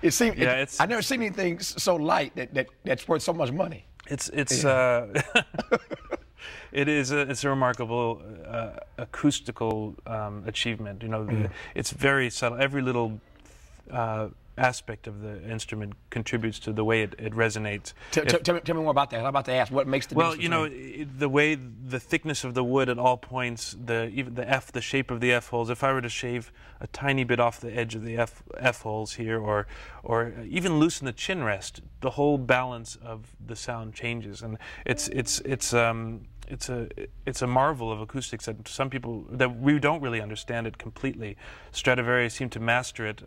It seems. Yeah, I never seen anything so light that's worth so much money. It's it's a remarkable acoustical achievement. You know, it's very subtle. Every little aspect of the instrument contributes to the way it resonates. Tell me more about that. How about the ask? What makes the well, difference? you know, the way the thickness of the wood at all points, even the shape of the F holes. If I were to shave a tiny bit off the edge of the F holes here, or even loosen the chin rest, the whole balance of the sound changes, and it's a marvel of acoustics that some people, that we don't really understand it completely. Stradivarius seemed to master it.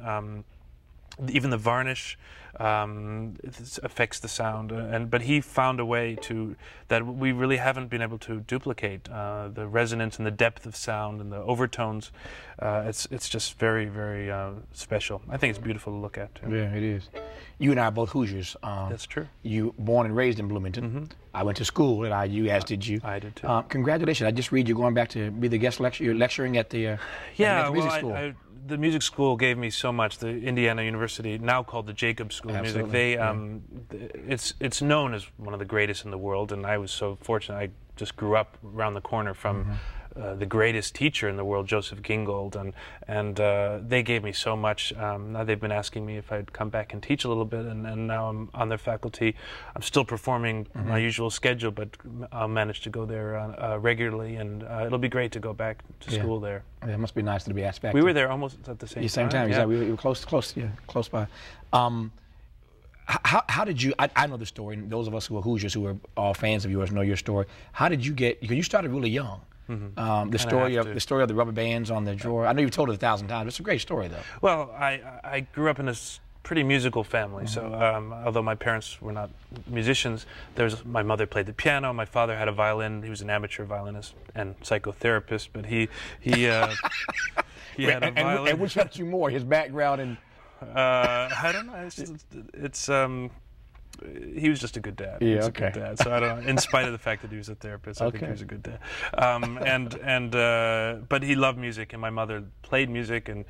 Even the varnish affects the sound, but he found a way that we really haven't been able to duplicate. The resonance and the depth of sound and the overtones. It's just very, very special. I think it's beautiful to look at too. Yeah, it is. You and I are both Hoosiers. That's true. You born and raised in Bloomington. Mm-hmm. I went to school at IU, as did you. I did too. Congratulations! I just read you're going back to be the guest lecturer. You're lecturing at the at the music school. The music school gave me so much. The Indiana University, now called the Jacobs School of Music, it's known as one of the greatest in the world, and I was so fortunate. I just grew up around the corner from the greatest teacher in the world, Joseph Gingold, and they gave me so much. Now they've been asking me if I'd come back and teach a little bit, and now I'm on their faculty. I'm still performing my usual schedule, but I'll manage to go there regularly, and it'll be great to go back to school there. Yeah, it must be nice to be asked back. We were there almost at the same time. Yeah, we were close by. How did you? I know the story, and those of us who are Hoosiers, who are all fans of yours, know your story. How did you get? Because you started really young. Mm-hmm. The story of the rubber bands on the drawer. I know you've told it 1,000 times. It's a great story, though. Well, I grew up in a pretty musical family. So although my parents were not musicians, my mother played the piano. My father had a violin. He was an amateur violinist and psychotherapist, but he had a violin. And which helped you more, his background and? I don't know. He was just a good dad. Yeah, a good dad. So I don't know. In spite of the fact that he was a therapist, I think he was a good dad. But he loved music, and my mother played music, and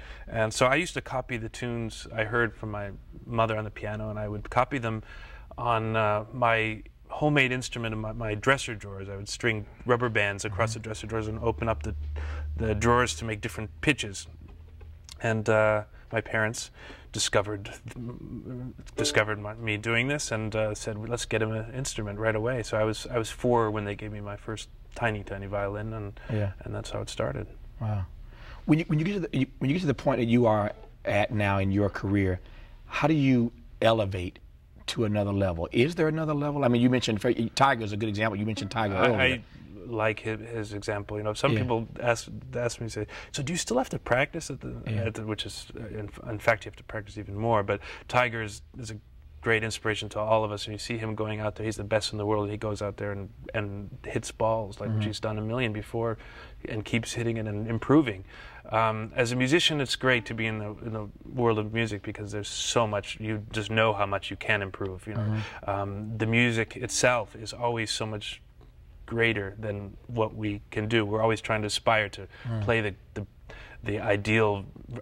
so I used to copy the tunes I heard from my mother on the piano, and I would copy them on my homemade instrument in my dresser drawers. I would string rubber bands across the dresser drawers and open up the drawers to make different pitches. And my parents discovered me doing this and said, well, let's get him an instrument right away. So I was 4 when they gave me my first tiny violin, and that's how it started. Wow. When you get to the point that you are at now in your career, how do you elevate to another level? Is there another level? I mean, you mentioned Tiger's a good example. You mentioned Tiger earlier. I like his example. You know, some people ask me, say, so do you still have to practice which is, in fact, you have to practice even more. But Tiger is a great inspiration to all of us. And you see him going out there, he's the best in the world. He goes out there and hits balls like he's done a million before, and keeps hitting it and improving. As a musician, it's great to be in the world of music because there's so much. You just know how much you can improve. You know, the music itself is always so much greater than what we can do. We're always trying to aspire to play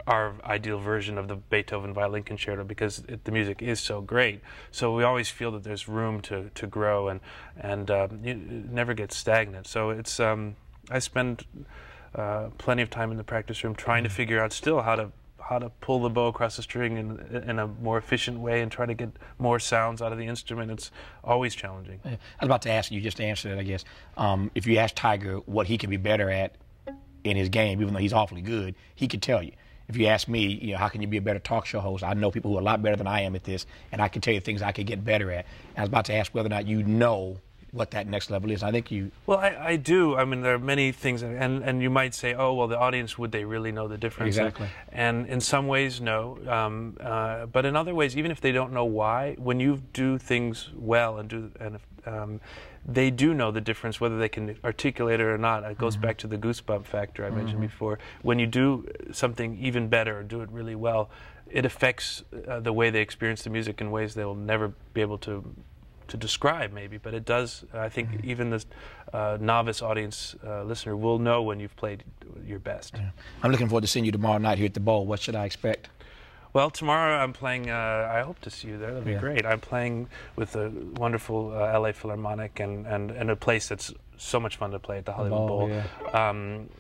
our ideal version of the Beethoven violin concerto because the music is so great. So we always feel that there's room to grow and you never get stagnant. So it's I spend plenty of time in the practice room trying to figure out still how to pull the bow across the string in a more efficient way and try to get more sounds out of the instrument. It's always challenging. I was about to ask you, just answered it, I guess. If you ask Tiger what he can be better at in his game, even though he's awfully good, he could tell you. If you ask me, you know, how can you be a better talk show host? I know people who are a lot better than I am at this, and I can tell you things I could get better at. And I was about to ask whether or not you know what that next level is. I think you... Well, I do. I mean, there are many things, and you might say, oh, well, the audience, would they really know the difference? Exactly. And in some ways, no. But in other ways, even if they don't know why, when you do things well they do know the difference, whether they can articulate it or not. It goes back to the goosebump factor I mentioned before. When you do something even better or do it really well, it affects the way they experience the music in ways they'll never be able to describe, maybe, but it does. I think even the novice audience listener will know when you've played your best. I'm looking forward to seeing you tomorrow night here at the Bowl. What should I expect? Well, tomorrow I'm playing. I hope to see you there. That'd be great. I'm playing with the wonderful LA Philharmonic and a place that's so much fun to play at the Hollywood Bowl. Yeah.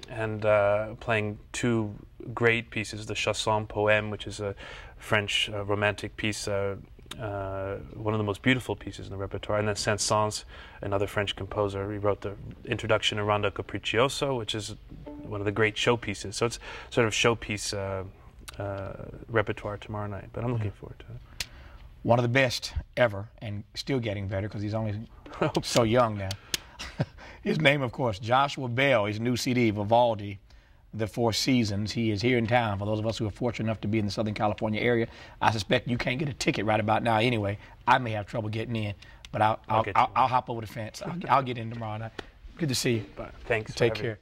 And playing two great pieces: the Chanson Poème, which is a French romantic piece. One of the most beautiful pieces in the repertoire, and then Saint-Saëns, another French composer. He wrote the introduction to Rondo Capriccioso, which is one of the great showpieces. So it's sort of showpiece repertoire tomorrow night, but I'm looking forward to it. One of the best ever, and still getting better because he's only so young now. His name, of course, Joshua Bell. His new CD, Vivaldi, The Four Seasons. He is here in town. For those of us who are fortunate enough to be in the Southern California area, I suspect you can't get a ticket right about now anyway. I may have trouble getting in, but I'll hop over the fence. I'll get in tomorrow night. Good to see you. Thanks. Take care.